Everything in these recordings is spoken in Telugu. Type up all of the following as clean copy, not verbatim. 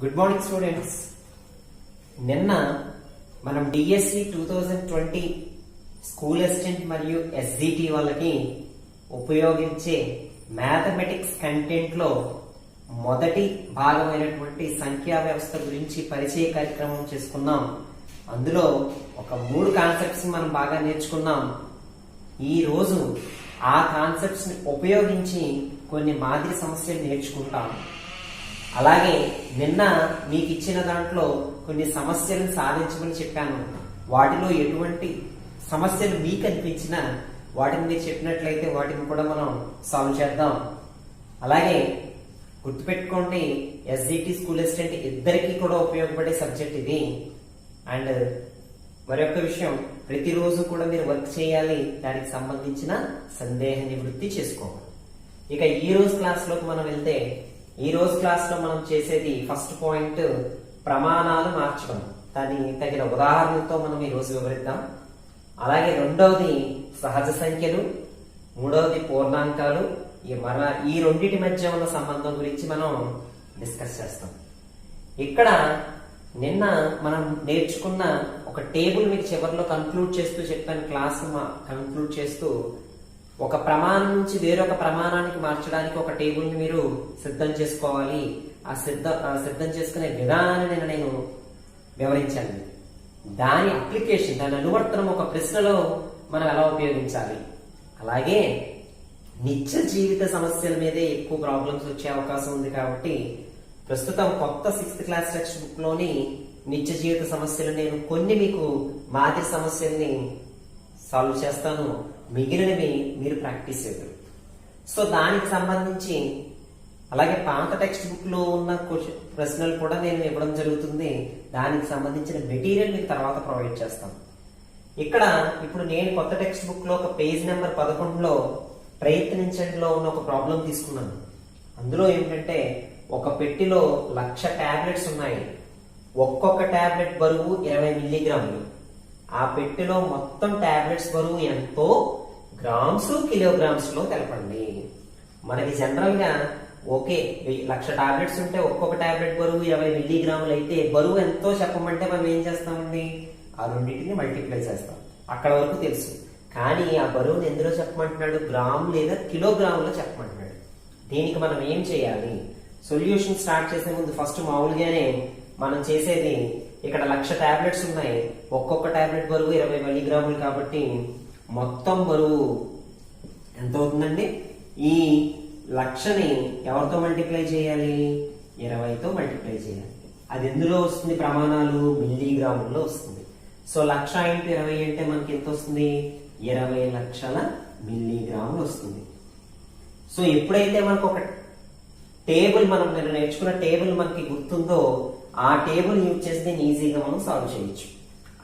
Good morning students. నిన్న మనం డిఎస్సి 2020 స్కూల్ అసిస్టెంట్ మరియు ఎస్జిటి వాళ్ళకి ఉపయోగించే మ్యాథమెటిక్స్ కంటెంట్ లో మొదటి భాగమైనటువంటి సంఖ్యా వ్యవస్థ గురించి పరిచయ కార్యక్రమం చేసుకున్నాం. అందులో ఒక 3 కాన్సెప్ట్స్ మనం బాగా నేర్చుకున్నాం. ఈ రోజు ఆ కాన్సెప్ట్స్ ని ఉపయోగించి కొన్ని మాదిరి సమస్యలు నేర్చుకుంటాం. అలాగే నిన్న మీకు ఇచ్చిన దాంట్లో కొన్ని సమస్యలను సాధించమని చెప్పాను. వాటిలో ఎటువంటి సమస్యలు మీకు అనిపించినా వాటిని మీరు చెప్పినట్లయితే వాటిని కూడా మనం సాల్వ్ చేద్దాం. అలాగే గుర్తుపెట్టుకోండి, ఎస్జిటి స్కూల్ అసిస్టెంట్ ఇద్దరికి కూడా ఉపయోగపడే సబ్జెక్ట్ ఇది. అండ్ మరొక విషయం, ప్రతిరోజు కూడా మీరు వర్క్ చేయాలి, దానికి సంబంధించిన సందేహ నివృత్తి చేసుకోవాలి. ఇక ఈ రోజు క్లాస్ లోకి మనం వెళ్తే, ఈ రోజు క్లాస్ లో మనం చేసేది ఫస్ట్ పాయింట్ ప్రమాణాలు మార్చడం. దాన్ని తగిన ఉదాహరణతో మనం ఈ రోజు వివరిద్దాం. అలాగే రెండవది సహజ సంఖ్యలు, మూడవది పూర్ణాంకాలు. ఈ రెండింటి మధ్య ఉన్న సంబంధం గురించి మనం డిస్కస్ చేస్తాం. ఇక్కడ నిన్న మనం నేర్చుకున్న ఒక టేబుల్ మీకు చివరిలో కన్క్లూడ్ చేస్తూ చెప్పాను. క్లాస్ కన్క్లూడ్ చేస్తూ ఒక ప్రమాణం నుంచి వేరొక ప్రమాణానికి మార్చడానికి ఒక టేబుల్ ని మీరు సిద్ధం చేసుకోవాలి. ఆ సిద్ధం చేసుకునే విధానాన్ని నేను వివరించాను. దాని అప్లికేషన్, దాని అనువర్తనం ఒక ప్రశ్నలో మనం ఎలా ఉపయోగించాలి. అలాగే నిత్య జీవిత సమస్యల మీదే ఎక్కువ ప్రాబ్లమ్స్ వచ్చే అవకాశం ఉంది. కాబట్టి ప్రస్తుతం కొత్త 6th క్లాస్ టెక్స్ట్ బుక్ లోని నిత్య జీవిత సమస్యలు నేను కొన్ని మీకు మాదిరి సమస్యల్ని సాల్వ్ చేస్తాను. మిగిలినవి మీరు ప్రాక్టీస్ చేద్దాం. సో దానికి సంబంధించి అలాగే పాత టెక్స్ట్ బుక్ లో ఉన్న ప్రశ్నలు కూడా నేను ఇవ్వడం జరుగుతుంది. దానికి సంబంధించిన మెటీరియల్ మీకు తర్వాత ప్రొవైడ్ చేస్తాం. ఇక్కడ ఇప్పుడు నేను కొత్త టెక్స్ట్ బుక్ లో ఒక పేజ్ నెంబర్ 11లో ప్రయత్నించడంలో ఉన్న ఒక ప్రాబ్లం తీసుకున్నాను. అందులో ఏంటంటే, ఒక పెట్టిలో 1,00,000 టాబ్లెట్స్ ఉన్నాయి. ఒక్కొక్క టాబ్లెట్ బరువు 20 మిల్లీగ్రాములు. ఆ పెట్టెలో మొత్తం టాబ్లెట్స్ బరువు ఎంతో గ్రామ్స్ కిలోగ్రామ్స్ లో తెలపండి. మనకి జనరల్ గా ఓకే, 1,00,000 టాబ్లెట్స్ ఉంటే ఒక్కొక్క టాబ్లెట్ బరువు 20 మిల్లీగ్రాములు అయితే బరువు ఎంతో చెప్పమంటే మనం ఏం చేస్తామండి, ఆ రెండింటిని మల్టిప్లై చేస్తాం. అక్కడ వరకు తెలుసు. కానీ ఆ బరువుని ఎందులో చెప్పమంటున్నాడు, గ్రామ్ లేదా కిలోగ్రాములో చెప్పమంటున్నాడు. దీనికి మనం ఏం చేయాలి, సొల్యూషన్ స్టార్ట్ చేసే ముందు ఫస్ట్ మామూలుగానే మనం చేసేది, ఇక్కడ 1,00,000 టాబ్లెట్స్ ఉన్నాయి. ఒక్కొక్క టాబ్లెట్ బరువు 20 మిల్లీగ్రాములు. కాబట్టి మొత్తం బరువు ఎంత అవుతుందండి, ఈ 1,00,000ని ఎవరితో మల్టిప్లై చేయాలి, 20తో మల్టిప్లై చేయాలి. అది ఎందులో వస్తుంది, ప్రమాణాలు మిల్లీగ్రాముల్లో వస్తుంది. సో 1,00,000 × 20 అంటే మనకి ఎంత వస్తుంది, 20 లక్షల మిల్లీగ్రాములు వస్తుంది. సో ఎప్పుడైతే మనకు ఒక టేబుల్, మనం నేర్చుకున్న టేబుల్ మనకి గుర్తుందో, ఆ టేబుల్ యూజ్ చేసి దీన్ని ఈజీగా మనం సాల్వ్ చేయొచ్చు.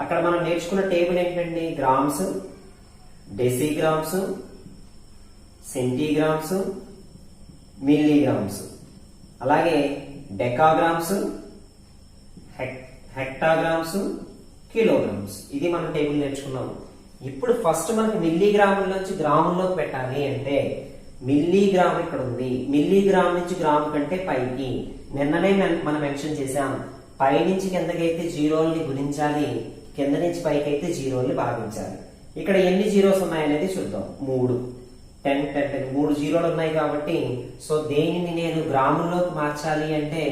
అక్కడ మనం నేర్చుకున్న టేబుల్ ఏంటండి, గ్రామ్స్, డెసిగ్రామ్స్, సెంటీగ్రామ్స్, మిల్లీగ్రామ్స్, అలాగే డెకాగ్రామ్స్, హెక్టాగ్రామ్స్, కిలోగ్రామ్స్. ఇది మనం టేబుల్ నేర్చుకున్నాము. ఇప్పుడు ఫస్ట్ మనకి మిల్లీగ్రాముల నుంచి గ్రాముల్లోకి పెట్టాలి అంటే, మిల్లీగ్రామ్ ఇక్కడ ఉంది. మిల్లీగ్రామ్ నుంచి గ్రామ్ కంటే పైకి నిన్ననే మనం మెన్షన్ చేసాం. పై నుంచి కిందకైతే జీరోల్ని గుణించాలి, కింద నుంచి పైకి అయితే జీరోల్ని భాగించాలి. ఇక్కడ ఎన్ని జీరోస్ ఉన్నాయనేది చూద్దాం. 3 3 జీరోలు ఉన్నాయి కాబట్టి, సో దేనిని నేను గ్రాముల్లోకి మార్చాలి అంటే,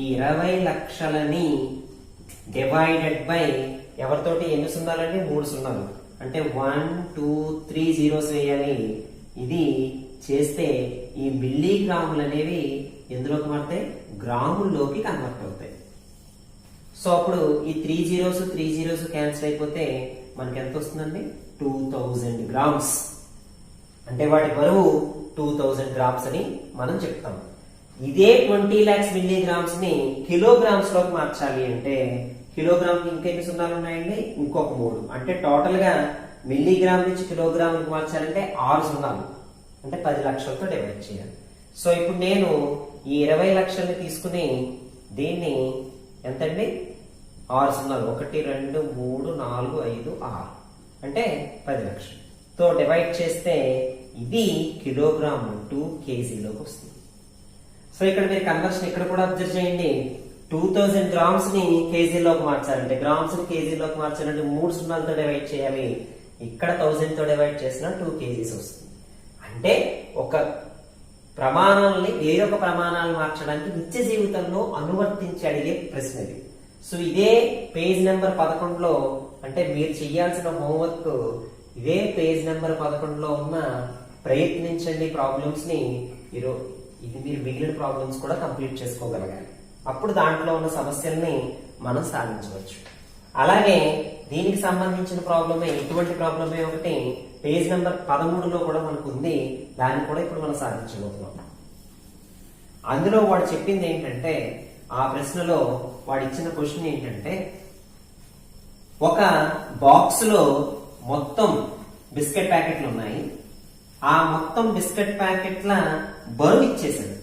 ఈ 20 లక్షలని డివైడెడ్ బై ఎవరితోటి ఎన్ని సున్నాలంటే 3 సున్నాలు, అంటే 1 2 3 జీరోస్ వేయాలి. ఇది చేస్తే ఈ మిల్లీగ్రాములు అనేవి ఎందులోకి మారుతాయి, గ్రాముల్లోకి కన్వర్ట్ అవుతాయి. సో అప్పుడు ఈ 3 జీరోస్ క్యాన్సిల్ అయిపోతే మనకి ఎంత వస్తుందండి, 2000 గ్రామ్స్. అంటే వాటి బరువు 2000 గ్రామ్స్ అని మనం చెప్తాం. ఇదే 20 lakhs మిల్లీగ్రామ్స్ ని కిలోగ్రామ్స్ లోకి మార్చాలి అంటే, కిలోగ్రామ్ కి ఇంకెన్ని సున్నాలు ఉన్నాయండి, ఇంకొక 3. అంటే టోటల్ గా మిల్లీగ్రామ్ నుంచి కిలోగ్రామ్ మార్చాలంటే 6 సున్నాలు, అంటే 10 లక్షలతో డివైడ్ చేయాలి. సో ఇప్పుడు నేను ఈ 20 లక్షల్ని తీసుకుని దీన్ని ఎంతండి, 6 సున్నాలు, 1 2 3 4 5 6, అంటే 10 లక్షలతో డివైడ్ చేస్తే ఇది కిలోగ్రామ్ టు కేజీలోకి వస్తుంది. సో ఇక్కడ మీరు కన్వర్షన్ ఇక్కడ కూడా అబ్జర్వ్ చేయండి. 2000 గ్రామ్స్ ని కేజీలోకి మార్చాలంటే గ్రామ్స్ ని కేజీలోకి మార్చాలంటే 3 సున్నాలతో డివైడ్ చేయాలి. ఇక్కడ 1000 తో డివైడ్ చేసిన 2 కేజీస్ వస్తుంది. అంటే ఒక ప్రమాణాలని వేరొక ప్రమాణాలు మార్చడానికి నిత్య జీవితంలో అనువర్తించి అడిగే ప్రశ్న ఇది. సో ఇదే పేజ్ నెంబర్ 11లో అంటే మీరు చేయాల్సిన హోంవర్క్ ఇదే పేజ్ నెంబర్ 11లో ఉన్న ప్రయత్నించండి ప్రాబ్లమ్స్ ని ఇది మీరు మిగిలిన ప్రాబ్లమ్స్ కూడా కంప్లీట్ చేసుకోగలగాలి. అప్పుడు దాంట్లో ఉన్న సమస్యల్ని మనం సాధించవచ్చు. అలాగే దీనికి సంబంధించిన ప్రాబ్లమే ఇటువంటి ప్రాబ్లమే ఒకటి పేజ్ నెంబర్ 13లో కూడా మనకు ఉంది. దాన్ని కూడా ఇప్పుడు మనం సాధించబోతున్నాం. అందులో వాడు చెప్పింది ఏంటంటే ఆ ప్రశ్నలో వాడు ఇచ్చిన క్వశ్చన్ ఏంటంటే ఒక బాక్స్ లో మొత్తం బిస్కెట్ ప్యాకెట్లు ఉన్నాయి. ఆ మొత్తం బిస్కెట్ ప్యాకెట్ల బరువు ఇచ్చేసాడు.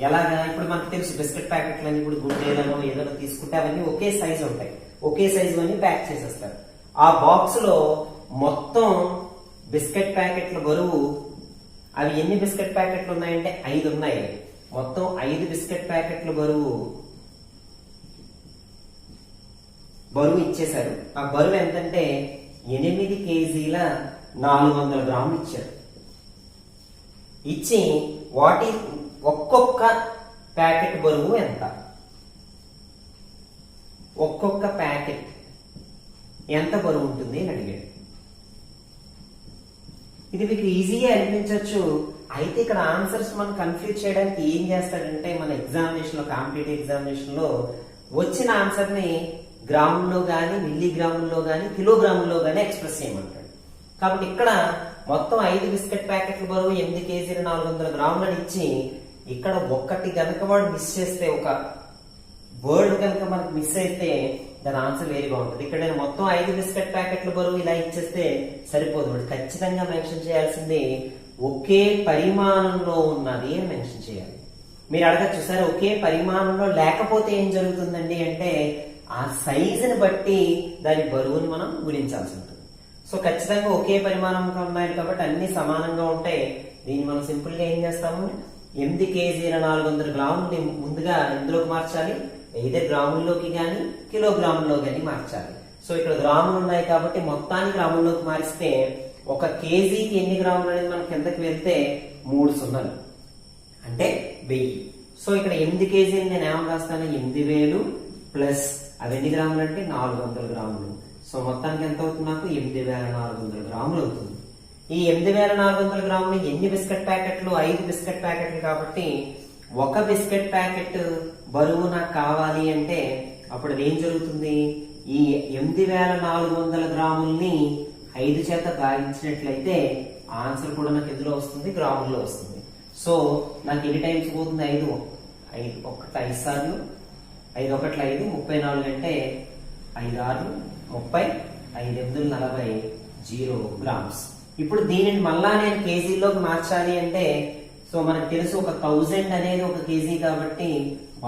ఎలాగా? ఇప్పుడు మనకు తెలుసు బిస్కెట్ ప్యాకెట్లని ఇప్పుడు గుడ్డేలను ఏదైనా తీసుకుంటే అవన్నీ ఒకే సైజు ఉంటాయి. ఒకే సైజు అన్ని ప్యాక్ చేసేస్తారు. ఆ బాక్స్ లో మొత్తం బిస్కెట్ ప్యాకెట్ల బరువు అవి ఎన్ని బిస్కెట్ ప్యాకెట్లు ఉన్నాయంటే 5 ఉన్నాయి. మొత్తం 5 బిస్కెట్ ప్యాకెట్ల బరువు ఇచ్చేశారు. ఆ బరువు ఎంతంటే 8 కేజీల 400 గ్రాములు ఇచ్చారు. ఇచ్చి ఒక్కొక్క ప్యాకెట్ బరువు ఎంత, ఒక్కొక్క ప్యాకెట్ ఎంత బరువు ఉంటుంది అని అడిగాడు. ఇది మీకు ఈజీగా అనిపించవచ్చు. అయితే ఇక్కడ ఆన్సర్స్ మనం కన్ఫ్యూజ్ చేయడానికి ఏం చేస్తాడంటే మన ఎగ్జామినేషన్ లో కాంపిటేటివ్ ఎగ్జామినేషన్ లో వచ్చిన ఆన్సర్ ని గ్రాముల్లో గాని మిల్లీగ్రాముల్లో గాని కిలోగ్రాముల్లో గాని ఎక్స్ప్రెస్ చేయమంటాడు. కాబట్టి ఇక్కడ మొత్తం 5 బిస్కెట్ ప్యాకెట్ల బరువు 8 కేజీల 400 గ్రాములని ఇచ్చి ఇక్కడ ఒక్కటి గనక వాడు మిస్ చేస్తే ఒక వర్డ్ కనుక మనకు మిస్ అయితే దాని ఆన్సర్ వేరుగా ఉంటుంది. ఇక్కడ నేను మొత్తం 5 బిస్కెట్ ప్యాకెట్ల బరువు ఇలా ఇచ్చేస్తే సరిపోదు. వాడు ఖచ్చితంగా మెన్షన్ చేయాల్సింది ఒకే పరిమాణంలో ఉన్నది అని మెన్షన్ చేయాలి. మీరు అడగచ్చు సరే ఒకే పరిమాణంలో లేకపోతే ఏం జరుగుతుందండి అంటే ఆ సైజుని బట్టి దాని బరువుని మనం గుణించాల్సి ఉంటుంది. సో ఖచ్చితంగా ఒకే పరిమాణంగా ఉన్నాయి కాబట్టి అన్ని సమానంగా ఉంటాయి. దీన్ని మనం సింపుల్ గా ఏం చేస్తాము 8 కేజీల 400 గ్రాములని ముందుగా ఎందులోకి మార్చాలి? ఏదో గ్రాముల్లోకి గాని కిలోగ్రాముల్లో గాని మార్చాలి. సో ఇక్కడ గ్రాములు ఉన్నాయి కాబట్టి మొత్తాన్ని గ్రాముల్లోకి మారిస్తే ఒక కేజీకి ఎన్ని గ్రాములు అనేది మనం కిందకి వెళ్తే 3 సున్నాలు అంటే 1000. సో ఇక్కడ 8 కేజీలు నేను ఏమని రాస్తాను? 8000 ప్లస్ అవి ఎన్ని గ్రాములు అంటే 400 గ్రాములు. సో మొత్తానికి ఎంత అవుతుంది? నాకు 8400 గ్రాములు అవుతుంది. ఈ 8400 గ్రాములు ఎన్ని బిస్కెట్ ప్యాకెట్లు? 5 బిస్కెట్ ప్యాకెట్లు కాబట్టి ఒక బిస్కెట్ ప్యాకెట్ బరువు నాకు కావాలి అంటే అప్పుడు ఏం జరుగుతుంది? ఈ 8400 గ్రాముల్ని 5 చేత భాగించినట్లయితే ఆన్సర్ కూడా నాకు ఎందులో వస్తుంది? గ్రాముల్లో వస్తుంది. సో నాకు ఎన్ని టైమ్స్ పోతుంది? 5 5 సార్లు 5 1 5 34 అంటే 5 6 30 5 8 40 0 గ్రామ్స్. ఇప్పుడు దీనిని మళ్ళా నేను కేజీలోకి మార్చాలి అంటే సో మనకు తెలుసు ఒక 1000 అనేది ఒక కేజీ కాబట్టి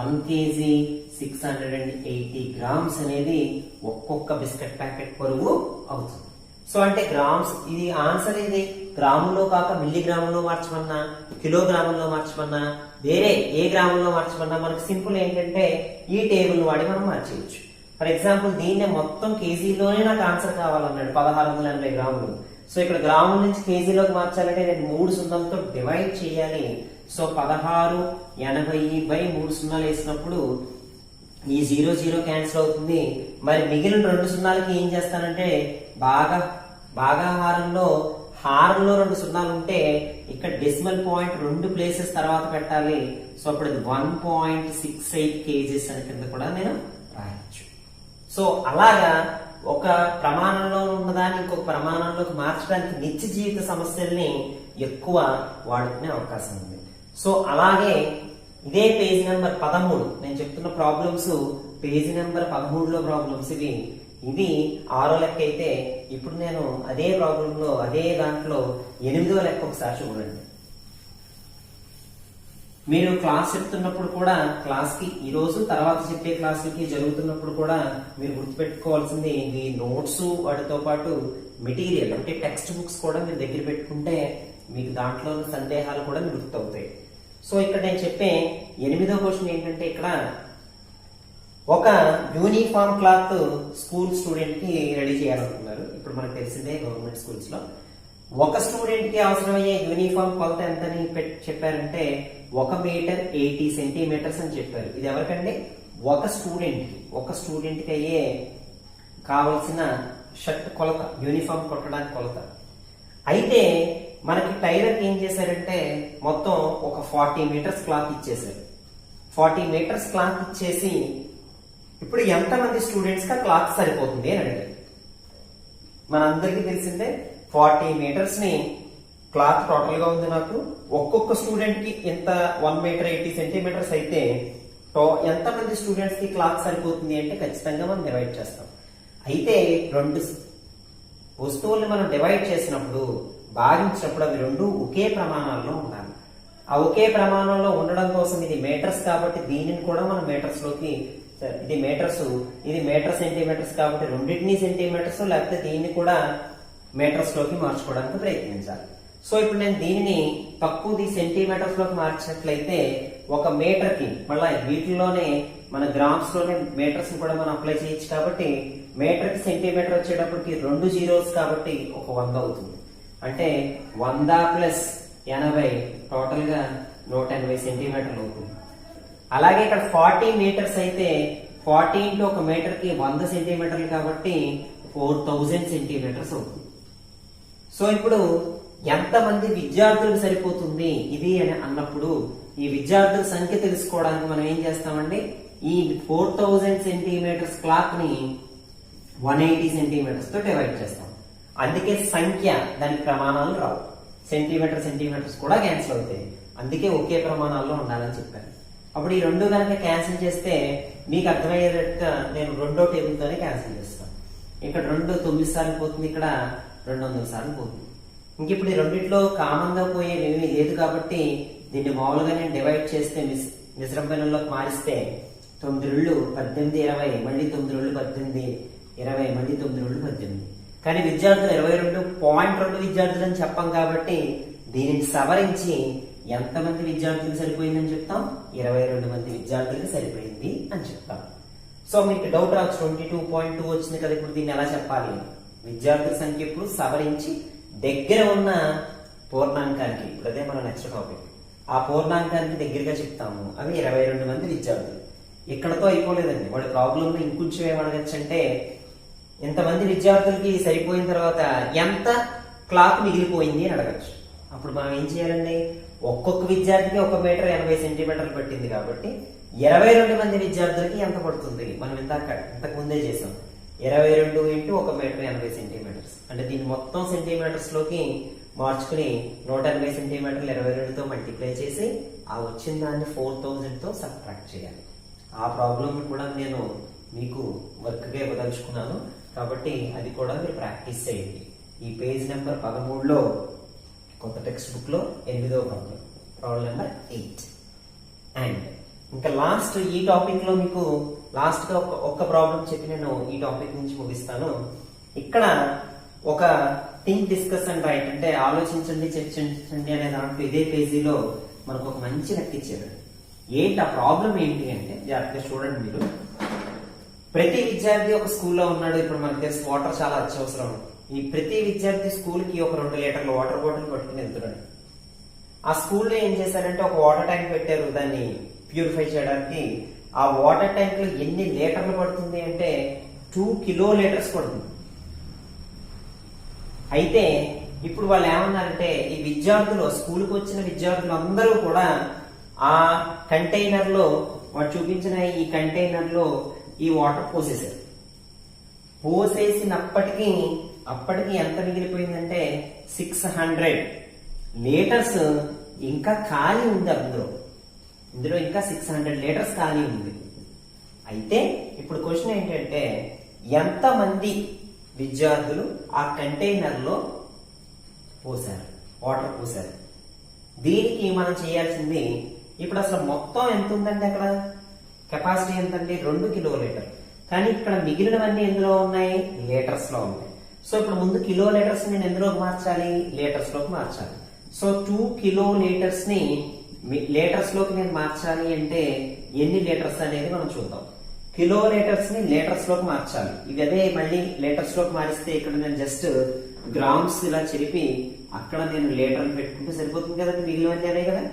1 కేజీ 680 గ్రామ్స్ అనేది ఒక్కొక్క బిస్కెట్ ప్యాకెట్ బరువు అవుతుంది. సో అంటే గ్రామ్స్ ఇది ఆన్సర్ ఇది గ్రాముల్లో కాక మిల్లీగ్రాముల్లో మార్చమన్నా కిలోగ్రాముల్లో మార్చమన్నా వేరే ఏ గ్రాముల్లో మార్చమన్నా మనకు సింపుల్ ఏంటంటే ఈ టేబుల్ వాడి మనం మార్చేయచ్చు. ఫర్ ఎగ్జాంపుల్ దీన్నే మొత్తం కేజీలోనే నాకు ఆన్సర్ కావాలన్నాడు 1680 గ్రాములు. సో ఇక్కడ గ్రాముల నుంచి కేజీలోకి మార్చాలంటే నేను 3 సున్నాలతో డివైడ్ చేయాలి. సో 1680 బై 3 సున్నాలు వేసినప్పుడు ఈ 0 0 క్యాన్సిల్ అవుతుంది. మరి మిగిలిన 2 సున్నాలకి ఏం చేస్తానంటే భాగాహారంలో 2 సున్నాలు ఉంటే ఇక్కడ డెసిమల్ పాయింట్ 2 ప్లేసెస్ తర్వాత పెట్టాలి. సో అప్పుడు 1.68 కేజీస్ అని కింద కూడా నేను రాయొచ్చు. సో అలాగా ఒక ప్రమాణంలో ఉన్నదాన్ని ఇంకొక ప్రమాణంలోకి మార్చడానికి నిత్య జీవిత సమస్యల్ని ఎక్కువ వాడుకునే అవకాశం ఉంది. సో అలాగే ఇదే పేజ్ నెంబర్ 13 నేను చెప్తున్న ప్రాబ్లమ్స్ పేజ్ నెంబర్ 13లో ప్రాబ్లమ్స్ ఇవి 6వ లెక్క అయితే ఇప్పుడు నేను అదే ప్రాబ్లం లో అదే దాంట్లో 8వ లెక్క ఒకసారి చూడండి. మీరు క్లాస్ చెప్తున్నప్పుడు కూడా క్లాస్ కి ఈ రోజు తర్వాత చెప్పే క్లాసులకి జరుగుతున్నప్పుడు కూడా మీరు గుర్తుపెట్టుకోవాల్సింది ఈ నోట్స్ వాటితో పాటు మెటీరియల్ అంటే టెక్స్ట్ బుక్స్ కూడా మీరు దగ్గర పెట్టుకుంటే మీకు దాంట్లో సందేహాలు కూడా గుర్తవుతాయి. సో ఇక్కడ నేను చెప్పే 8వ క్వశ్చన్ ఏంటంటే ఇక్కడ ఒక యూనిఫామ్ క్లాత్ స్కూల్ స్టూడెంట్ కి రెడీ చేయాలనుకున్నారు. ఇప్పుడు మనకు తెలిసిందే గవర్నమెంట్ స్కూల్స్ లో ఒక స్టూడెంట్ కి అవసరమయ్యే యూనిఫామ్ కొలత ఎంతని చెప్పారంటే 1 మీటర్ 80 సెంటీమీటర్స్ అని చెప్పారు. ఇది ఎవరికండి? ఒక స్టూడెంట్ కి అయ్యే కావలసిన షర్ట్ కొలత, యూనిఫామ్ కొట్టడానికి కొలత. అయితే మనకి టైలర్ ఏం చేశారంటే మొత్తం ఒక 40 మీటర్స్ క్లాత్ ఇచ్చేసారు. 40 మీటర్స్ క్లాత్ ఇచ్చేసి ఇప్పుడు ఎంతమంది స్టూడెంట్స్ కి క్లాత్ సరిపోతుంది అని అడిగారు. మనందరికీ తెలిసిందే 40 మీటర్స్ ని క్లాత్ టోటల్ గా ఉంది నాకు. ఒక్కొక్క స్టూడెంట్ కి ఇంత 1 మీటర్ 80 సెంటీమీటర్స్ అయితే ఎంతమంది స్టూడెంట్స్ కి క్లాత్ సరిపోతుంది అంటే ఖచ్చితంగా మనం డివైడ్ చేస్తాం. అయితే 2 వస్తువుల్ని మనం డివైడ్ చేసినప్పుడు, భాగించినప్పుడు అవి 2 ఒకే ప్రమాణాల్లో ఉండాలి. ఆ ఒకే ప్రమాణంలో ఉండడం కోసం ఇది మీటర్స్ కాబట్టి దీనిని కూడా మనం మీటర్స్ లోకి, ఇది మీటర్ సెంటీమీటర్స్ కాబట్టి రెండింటినీ సెంటీమీటర్స్, లేకపోతే దీన్ని కూడా మీటర్స్ లోకి మార్చుకోవడానికి ప్రయత్నించాలి. సో ఇప్పుడు నేను దీనిని తక్కువది సెంటీమీటర్స్ లోకి మార్చినట్లయితే ఒక మీటర్ కి మళ్ళీ వీటిల్లోనే మన గ్రామ్స్ లోనే మీటర్స్ కూడా మనం అప్లై చేయొచ్చు. కాబట్టి మీటర్ కి సెంటీమీటర్ వచ్చేటప్పటికి 2 జీరోస్ కాబట్టి ఒక 100 అవుతుంది. అంటే 100 ప్లస్ 80 టోటల్ గా 180 సెంటీమీటర్లు అవుతుంది. అలాగే ఇక్కడ 40 మీటర్స్ అయితే 40 ఇంటూ ఒక మీటర్ కి 100 సెంటీమీటర్లు కాబట్టి 4000 సెంటీమీటర్స్ అవుతుంది. సో ఇప్పుడు ఎంతమంది విద్యార్థులకు సరిపోతుంది ఇది అని అన్నప్పుడు ఈ విద్యార్థుల సంఖ్య తెలుసుకోవడానికి మనం ఏం చేస్తామండి, ఈ 4000 సెంటీమీటర్స్ క్లాత్ ని 180 సెంటీమీటర్స్ తో డివైడ్ చేస్తాం. అందుకే సంఖ్య దానికి ప్రమాణాలు రావు, సెంటీమీటర్స్ కూడా క్యాన్సిల్ అవుతాయి. అందుకే ఒకే ప్రమాణాల్లో ఉండాలని చెప్పాను. అప్పుడు ఈ 2 కనుక క్యాన్సిల్ చేస్తే మీకు అర్థమయ్యేటట్టుగా నేను 2వ టేబుల్ తోనే క్యాన్సిల్ చేస్తాను. ఇక్కడ 2 9 సార్లు పోతుంది, ఇక్కడ 200 సార్లు పోతుంది. ఇంక ఇప్పుడు ఈ రెండిట్లో కామన్ గా పోయేది ఏమీ లేదు కాబట్టి దీన్ని మామూలుగా నేను డివైడ్ చేస్తే మిశ్రమంలోకి మారిస్తే 9 2 18 20 మళ్ళీ 9 2 18 20 మళ్ళీ 9 2 18. కానీ విద్యార్థులు 22.2 విద్యార్థులు అని చెప్పాం కాబట్టి దీనిని సవరించి ఎంతమంది విద్యార్థులకు సరిపోయిందని చెప్తాం, 22 మంది విద్యార్థులకు సరిపోయింది అని చెప్తాం. సో మీకు డౌట్ రావచ్చు 22.2 వచ్చింది కదా, ఇప్పుడు దీన్ని ఎలా చెప్పాలి? విద్యార్థుల సంఖ్య ఇప్పుడు సవరించి దగ్గర ఉన్న పూర్ణాంకానికి, ఇప్పుడు అదే మన నెక్స్ట్ టాపిక్, ఆ పూర్ణాంకానికి దగ్గరగా చెప్తాము. అవి 22 మంది విద్యార్థులు. ఇక్కడతో అయిపోలేదండి, వాడి ప్రాబ్లం ఇంకొంచెం ఏమడగచ్చు అంటే ఇంతమంది విద్యార్థులకి సరిపోయిన తర్వాత ఎంత క్లాత్ మిగిలిపోయింది అని అడగచ్చు. అప్పుడు మనం ఏం చేయాలండి, ఒక్కొక్క విద్యార్థికి 1 మీటర్ 80 సెంటీమీటర్లు పట్టింది కాబట్టి 22 మంది విద్యార్థులకి ఎంత పడుతుంది? మనం ఇంతకు ముందే చేసాం. 22 ఇంటూ 1 మీటర్ 80 సెంటీమీటర్స్ అంటే దీన్ని మొత్తం సెంటీమీటర్స్ లోకి మార్చుకుని 180 సెంటీమీటర్లు 22తో మల్టిప్లై చేసి ఆ వచ్చిన దాన్ని 4000 తో సబ్ట్రాక్ట్ చేయాలి. ఆ ప్రాబ్లం కూడా నేను మీకు వర్క్ గా ఇవ్వదలుచుకున్నాను కాబట్టి అది కూడా మీరు ప్రాక్టీస్ చేయండి. ఈ పేజ్ నెంబర్ 13లో కొత్త టెక్స్ట్ బుక్ లో 8వ ప్రాబ్లం నెంబర్ 8. అండ్ ఇంకా లాస్ట్ ఈ టాపిక్ లో మీకు లాస్ట్ గా ఒక్క ప్రాబ్లం చెప్పి నేను ఈ టాపిక్ నుంచి ముగిస్తాను. ఇక్కడ ఒక థింక్ డిస్కస్ అండ్ రైట్ అంటే ఆలోచించండి చర్చించండి అనే దాంట్లో ఇదే పేజీలో మనకు ఒక మంచి లెక్క ఇచ్చారు. ఏంటి ఆ ప్రాబ్లం ఏంటి అంటే జాగ్రత్తగా చూడండి మీరు. ప్రతి విద్యార్థి ఒక స్కూల్లో ఉన్నాడు. ఇప్పుడు మనకు తెలిసి వాటర్ చాలా అత్యవసరం. ఈ ప్రతి విద్యార్థి స్కూల్ కి ఒక 2 లీటర్ల వాటర్ బాటిల్ పట్టుకుని వెళ్తున్నాడు. ఆ స్కూల్లో ఏం చేశారంటే ఒక వాటర్ ట్యాంక్ పెట్టారు దాన్ని ప్యూరిఫై చేయడానికి. ఆ వాటర్ ట్యాంక్ లో ఎన్ని లీటర్లు పడుతుంది అంటే 2 కిలోలీటర్స్ పడుతుంది. అయితే ఇప్పుడు వాళ్ళు ఏమన్నారంటే ఈ విద్యార్థులు స్కూల్కి వచ్చిన విద్యార్థులు అందరూ కూడా ఆ కంటైనర్ లో వాడు చూపించిన ఈ కంటైనర్ లో ఈ వాటర్ పోసేసారు. పోసేసినప్పటికీ అప్పటికి ఎంత మిగిలిపోయిందంటే 600 లీటర్స్ ఇంకా ఖాళీ ఉంది. ఇందులో ఇంకా 600 లీటర్స్ ఖాళీ ఉంది. అయితే ఇప్పుడు క్వశ్చన్ ఏంటంటే ఎంతమంది విద్యార్థులు ఆ కంటైనర్ లో పోసారు, వాటర్ పోసారు? దీనికి మనం చేయాల్సింది ఇప్పుడు అసలు మొత్తం ఎంత ఉందండి, అక్కడ కెపాసిటీ ఎంతండి 2 కిలోలీటర్. కానీ ఇక్కడ మిగిలినవన్నీ ఎందులో ఉన్నాయి, లీటర్స్ లో ఉన్నాయి. సో ఇప్పుడు ముందు కిలోలీటర్స్ నేను ఎందులోకి మార్చాలి, లీటర్స్ లోకి మార్చాలి. సో 2 కిలోలీటర్స్ ని లీటర్స్ లోకి నేను మార్చాలి అంటే ఎన్ని లీటర్స్ అనేది మనం చూద్దాం. కిలో లీటర్స్ ని లీటర్స్ లోకి మార్చాలి. ఇది అదే మళ్ళీ లీటర్స్ లోకి మారిస్తే ఇక్కడ నేను జస్ట్ గ్రామ్స్ ఇలా చెరిపి అక్కడ నేను లీటర్లు పెట్టుకుంటే సరిపోతుంది కదండి, మిగిలినవన్నీ అదే కదా.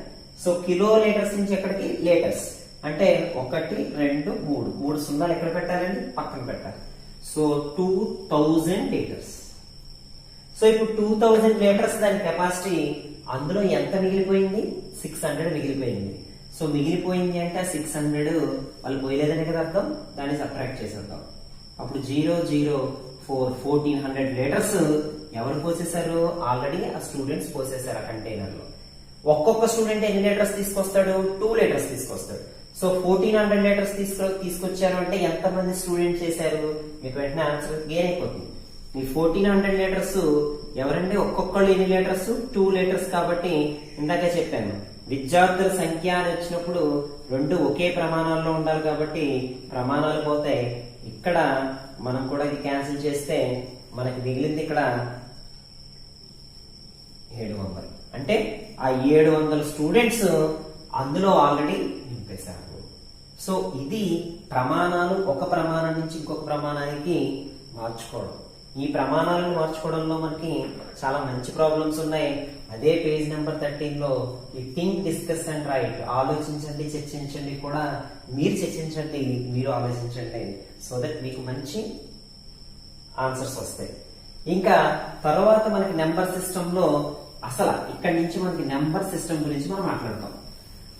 సో కిలో లీటర్స్ నుంచి ఎక్కడికి లీటర్స్ అంటే 1 2 3 సున్నాలు ఎక్కడ పెట్టాలండి, పక్కన పెట్టాలి. So 2000 litres. సో ఇప్పుడు 2000 లీటర్స్ దాని కెపాసిటీ, అందులో ఎంత మిగిలిపోయింది, 600 మిగిలిపోయింది. సో మిగిలిపోయింది అంటే ఆ 600 వాళ్ళు పోయలేదని కదా అర్థం, దాన్ని సబ్ట్రాక్ట్ చేసేద్దాం. అప్పుడు 0 0 4 1400 లీటర్స్ ఎవరు పోసేశారు, ఆల్రెడీ ఆ స్టూడెంట్స్ పోసేశారు ఆ కంటైనర్ లో. ఒక్కొక్క స్టూడెంట్ ఎన్ని లీటర్స్ తీసుకొస్తాడు, 2 లీటర్స్ తీసుకొస్తాడు. సో 1400 లీటర్స్ తీసుకొచ్చారు అంటే ఎంత మంది స్టూడెంట్స్ చేశారు, మీకు వెంటనే ఆన్సర్ గెయిన్ అయిపోతుంది. ఈ 1400 లీటర్స్ ఎవరండి, ఒక్కొక్కళ్ళు ఎన్ని లీటర్స్, 2 లీటర్స్. కాబట్టి ఇందాకే చెప్పాను, విద్యార్థుల సంఖ్య అని వచ్చినప్పుడు రెండు ఒకే ప్రమాణాల్లో ఉండాలి కాబట్టి ప్రమాణాలు పోతాయి. ఇక్కడ మనం కూడా ఇది క్యాన్సిల్ చేస్తే మనకి మిగిలింది ఇక్కడ 700. అంటే ఆ 700 స్టూడెంట్స్ అందులో ఆల్రెడీ నింపేశారు. సో ఇది ప్రమాణాలు ఒక ప్రమాణం నుంచి ఇంకొక ప్రమాణానికి మార్చుకోవడం. ఈ ప్రమాణాలను మార్చుకోవడంలో మనకి చాలా మంచి ప్రాబ్లమ్స్ ఉన్నాయి. అదే పేజ్ నెంబర్ 13 లో ఈ థింక్, డిస్కస్ అండ్ రైట్, ఆలోచించండి, చర్చించండి, కూడా మీరు చర్చించండి, మీరు ఆలోచించండి, సో దట్ మీకు మంచి ఆన్సర్స్ వస్తాయి. ఇంకా తర్వాత మనకి నెంబర్ సిస్టమ్ లో అసలు ఇక్కడి నుంచి మనకి నెంబర్ సిస్టమ్ గురించి మనం మాట్లాడతాం.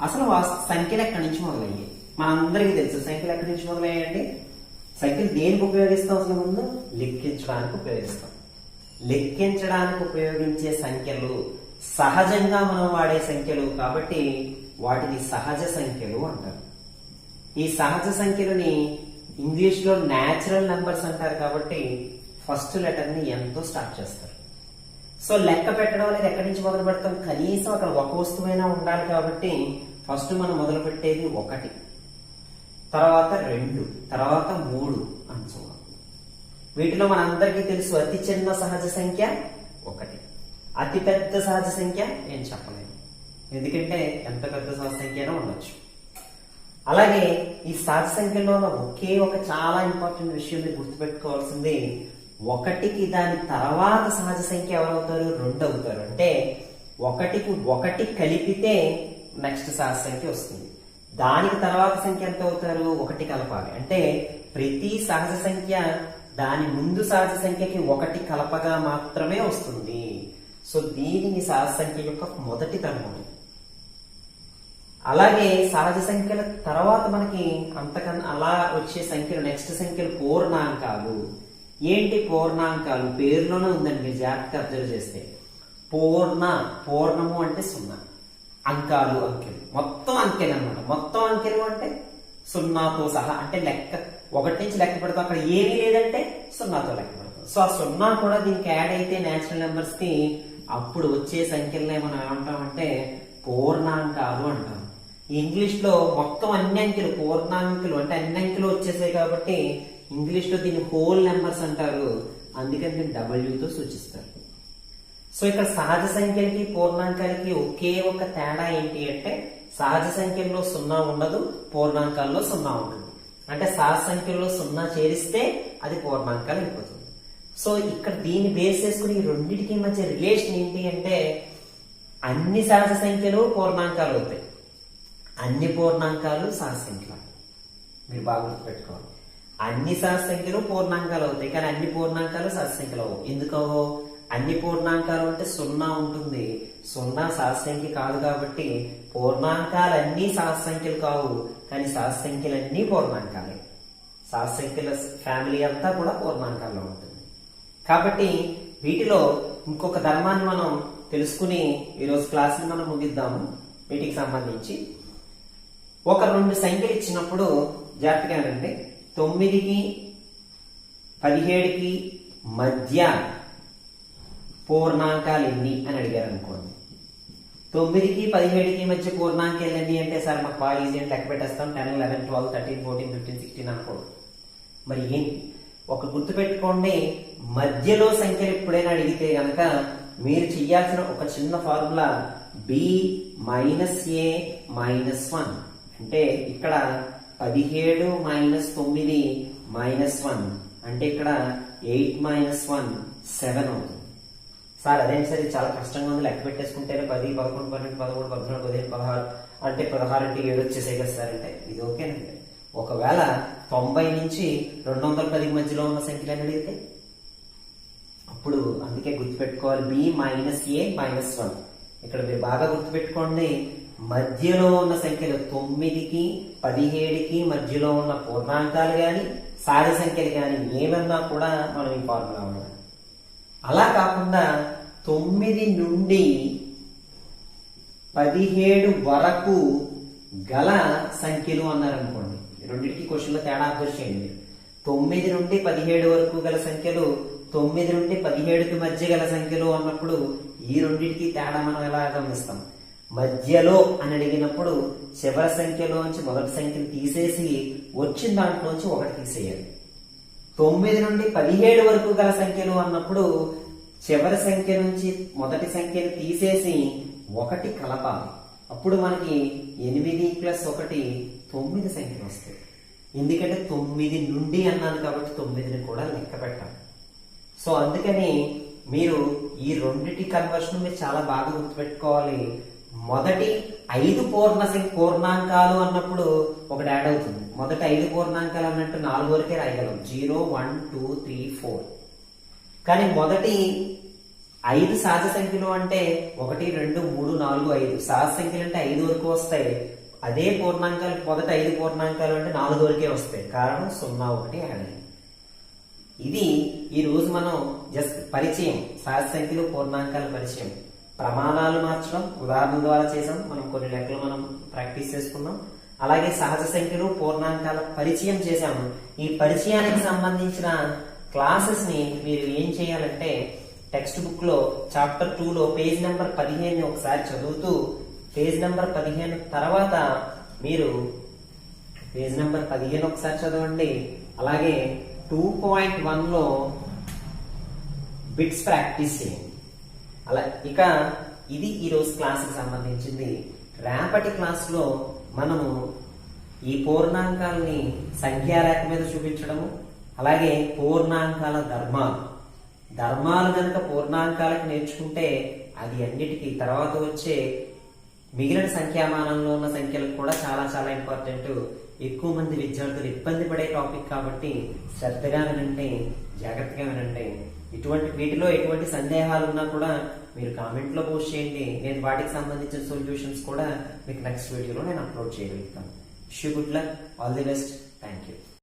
అసలు సంఖ్యలు ఎక్కడి నుంచి మొదలయ్యాయి మనందరికీ తెలుసు. సంఖ్యలు ఎక్కడి నుంచి మొదలయ్యాయండి, సంఖ్యలు దేనికి ఉపయోగిస్తాం, అసలు ముందు లెక్కించడానికి ఉపయోగిస్తాం. లెక్కించడానికి ఉపయోగించే సంఖ్యలు సహజంగా మనం వాడే సంఖ్యలు కాబట్టి వాటిని సహజ సంఖ్యలు అంటారు. ఈ సహజ సంఖ్యలని ఇంగ్లీష్ లో న్యాచురల్ నెంబర్స్ అంటారు కాబట్టి ఫస్ట్ లెటర్ ని ఎంతో స్టార్ట్ చేస్తారు. సో లెక్క పెట్టడం అనేది ఎక్కడి నుంచి మొదలు పెడతాం, కనీసం అక్కడ ఒక వస్తువైనా ఉండాలి కాబట్టి ఫస్ట్ మనం మొదలు పెట్టేది 1, తర్వాత 2, తర్వాత 3 అని చూడాలి. వీటిలో మనందరికీ తెలుసు అతి చిన్న సహజ సంఖ్య 1, అతి పెద్ద సహజ సంఖ్య ఏం చెప్పలేము, ఎందుకంటే ఎంత పెద్ద సహజ సంఖ్య అయినా ఉండొచ్చు. అలాగే ఈ సహజ సంఖ్యలో ఒకే ఒక చాలా ఇంపార్టెంట్ విషయం మీరు గుర్తుపెట్టుకోవాల్సింది, 1కి దాని తర్వాత సహజ సంఖ్య ఎవరవుతారు, 2 అవుతారు. అంటే 1కి 1 కలిపితే నెక్స్ట్ సహజ సంఖ్య వస్తుంది. దానికి తర్వాత సంఖ్య ఎంత అవుతారు, 1 కలపాలి. అంటే ప్రతి సహజ సంఖ్య దాని ముందు సహజ సంఖ్యకి 1 కలపగా మాత్రమే వస్తుంది. సో దీనిని సహజ సంఖ్య యొక్క మొదటి తరగతి. అలాగే సహజ సంఖ్యల తర్వాత మనకి అంతకన్నా అలా వచ్చే సంఖ్యలు, నెక్స్ట్ సంఖ్యలు పూర్ణాంకాలు. ఏంటి పూర్ణాంకాలు, పేరులోనే ఉందండి, మీరు జాగ్రత్తగా అబ్జర్వ్ చేస్తే. పూర్ణము అంటే 0, అంకాలు అంకెలు, మొత్తం అంకెలు అన్నమాట. మొత్తం అంకెలు అంటే 0తో సహా, అంటే లెక్క 1 నుంచి లెక్క పెడతాం, అక్కడ ఏమీ లేదంటే 0తో లెక్క పెడతాం. సో ఆ 0 కూడా దీనికి యాడ్ అయితే నేచురల్ నెంబర్స్ కి అప్పుడు వచ్చే సంఖ్యలనే మనం ఏమంటామంటే పూర్ణాంకాలు అంటాం. ఇంగ్లీష్ లో మొత్తం అన్ని అంకెలు పూర్ణాంకెలు, అంటే అన్ని అంకెలు వచ్చేసాయి కాబట్టి ఇంగ్లీష్ లో దీన్ని హోల్ నెంబర్స్ అంటారు, అందుకని దీన్ని W తో సూచిస్తారు. సో ఇక్కడ సహజ సంఖ్యలకి పూర్ణాంకాలకి ఒకే ఒక తేడా ఏంటి అంటే, సహజ సంఖ్యల్లో 0 ఉండదు, పూర్ణాంకాల్లో 0 ఉంటుంది. అంటే సహజ సంఖ్యల్లో 0 చేరిస్తే అది పూర్ణాంకాలు అయిపోతుంది. సో ఇక్కడ దీన్ని బేస్ చేసుకుని ఈ రెండింటికి మధ్య రిలేషన్ ఏంటి అంటే, అన్ని సహజ సంఖ్యలు పూర్ణాంకాలు అవుతాయి, అన్ని పూర్ణాంకాలు సహజ సంఖ్యలు. మీరు బాగా గుర్తుపెట్టుకోవాలి, అన్ని సహజ సంఖ్యలు పూర్ణాంకాలు అవుతాయి, కానీ అన్ని పూర్ణాంకాలు సహజ సంఖ్యలు అవ్వవు. ఎందుకవో, అన్ని పూర్ణాంకాలు అంటే 0 ఉంటుంది, 0 సహజ సంఖ్య కాదు కాబట్టి పూర్ణాంకాలన్నీ సహజ సంఖ్యలు కావు, కానీ సహజ సంఖ్యలన్నీ పూర్ణాంకాలే. సహజ సంఖ్యల ఫ్యామిలీ అంతా కూడా పూర్ణాంకాల్లో ఉంటుంది. కాబట్టి వీటిలో ఇంకొక ధర్మాన్ని మనం తెలుసుకుని ఈరోజు క్లాస్ని మనం ముగిద్దాము. వీటికి సంబంధించి ఒక 2 సంఖ్యలు ఇచ్చినప్పుడు జాగ్రత్తగా వినండి. 9కి 17కి మధ్య పూర్ణాంకాలు ఎన్ని అని అడిగారు అనుకోండి. 9కి 17కి మధ్య పూర్ణాంకాలు ఎన్ని అంటే, సార్ మాకు బాగా ఈజీ అని లెక్క పెట్టేస్తాం, 10 11 12 13 14 15 16 అనుకోండి. మరి ఏంటి ఒక గుర్తు పెట్టుకోండి, మధ్యలో సంఖ్యలు ఎప్పుడైనా అడిగితే గనక మీరు చెయ్యాల్సిన ఒక చిన్న ఫార్ములా b - a - 1. అంటే ఇక్కడ 17 మైనస్ 9 -1 అంటే ఇక్కడ 8 మైనస్ 1 7 అవుతుంది. సార్ అదేంటి సార్ ఇది చాలా కష్టంగా ఉంది, లెక్క పెట్టేసుకుంటేనే 10, 11, 12, 13, 14, 15, 16 అంటే 16 అంటే 7 వచ్చేసే కదా సార్ అంటే ఇది ఓకేనండి. ఒకవేళ 90 నుంచి 210 మధ్యలో ఉన్న సంఖ్యలు అని అడిగితే అప్పుడు అందుకే గుర్తుపెట్టుకోవాలి బి మైనస్ ఏ మైనస్ 1. ఇక్కడ మీరు బాగా గుర్తుపెట్టుకోండి, మధ్యలో ఉన్న సంఖ్యలు 9కి 17కి మధ్యలో ఉన్న పూర్ణాంకాలు కానీ సహజ సంఖ్యలు కానీ ఏమన్నా కూడా మనం ఈ ఫార్ములా ఉన్నాం. అలా కాకుండా 9 నుండి 17 వరకు గల సంఖ్యలు అన్నారనుకోండి, రెండింటికి క్వశ్చన్లో తేడా అబ్జర్వ్ చేయండి. 9 నుండి 17 వరకు గల సంఖ్యలు 9 నుండి 17కి మధ్య గల సంఖ్యలు అన్నప్పుడు ఈ రెండింటికి తేడా మనం ఎలా గమనిస్తాం? మధ్యలో అని అడిగినప్పుడు చివరి సంఖ్యలోంచి మొదటి సంఖ్యను తీసేసి వచ్చిన దాంట్లోంచి ఒకటి తీసేయాలి. 9 నుండి 17 వరకు గల సంఖ్యలు అన్నప్పుడు చివరి సంఖ్య నుంచి మొదటి సంఖ్యను తీసేసి ఒకటి కలపాలి. అప్పుడు మనకి 8 ప్లస్ 1 9 సంఖ్యలు వస్తాయి. ఎందుకంటే 9 నుండి అన్నాను కాబట్టి 9ని కూడా లెక్క పెట్టాలి. సో అందుకని మీరు ఈ రెండిటి కన్వర్షన్ మీరు చాలా బాగా గుర్తుపెట్టుకోవాలి. మొదటి 5 పూర్ణాంకాలు అన్నప్పుడు ఒకటి యాడ్ అవుతుంది. మొదటి 5 పూర్ణాంకాలు అన్నట్టు 4 వరకే రాయగలం, 0, 1, 2, 3, 4. కానీ మొదటి 5 సహజ సంఖ్యలు అంటే 1, 2, 3, 4, 5 సహజ సంఖ్యలు అంటే 5 వరకు వస్తాయి. అదే పూర్ణాంకాలు మొదటి 5 పూర్ణాంకాలు అంటే 4 వరకే వస్తాయి. కారణం 0, 1 యాడ్ అయ్యింది. ఇది ఈ రోజు మనం జస్ట్ పరిచయం, సహజ సంఖ్యలు పూర్ణాంకాల పరిచయం. ప్రమాణాలు మార్చడం ఉదాహరణ ద్వారా చేసాం, మనం కొన్ని లెక్కలు మనం ప్రాక్టీస్ చేసుకున్నాం. అలాగే సహజ సంఖ్యలు పూర్ణాంకాల పరిచయం చేశాము. ఈ పరిచయానికి సంబంధించిన క్లాసెస్ ని మీరు ఏం చేయాలంటే టెక్స్ట్ బుక్ లో చాప్టర్ 2లో పేజ్ నెంబర్ 15 ఒకసారి చదువుతూ పేజ్ నెంబర్ 15 తర్వాత మీరు పేజ్ నెంబర్ 15 ఒకసారి చదవండి. అలాగే 2.1లో బిట్స్ ప్రాక్టీస్ చేయండి. అలా ఇక ఇది ఈరోజు క్లాస్కి సంబంధించింది. రేపటి క్లాస్లో మనము ఈ పూర్ణాంకాలని సంఖ్యారేఖ మీద చూపించడము, అలాగే పూర్ణాంకాల ధర్మాలు కనుక పూర్ణాంకాలకు నేర్చుకుంటే అది అన్నిటికీ తర్వాత వచ్చే మిగిలిన సంఖ్యామానంలో ఉన్న సంఖ్యలకు కూడా చాలా చాలా ఇంపార్టెంట్. ఎక్కువ మంది విద్యార్థులు ఇబ్బంది పడే టాపిక్ కాబట్టి శ్రద్ధగా వినండి, జాగ్రత్తగా వినండి. వీటిలో ఎటువంటి సందేహాలు ఉన్నా కూడా మీరు కామెంట్ లో పోస్ట్ చేయండి. నేను వాటికి సంబంధించిన సొల్యూషన్స్ కూడా మీకు నెక్స్ట్ వీడియోలో నేను అప్లోడ్ చేయగలుగుతాను. Wish you good luck, all the best.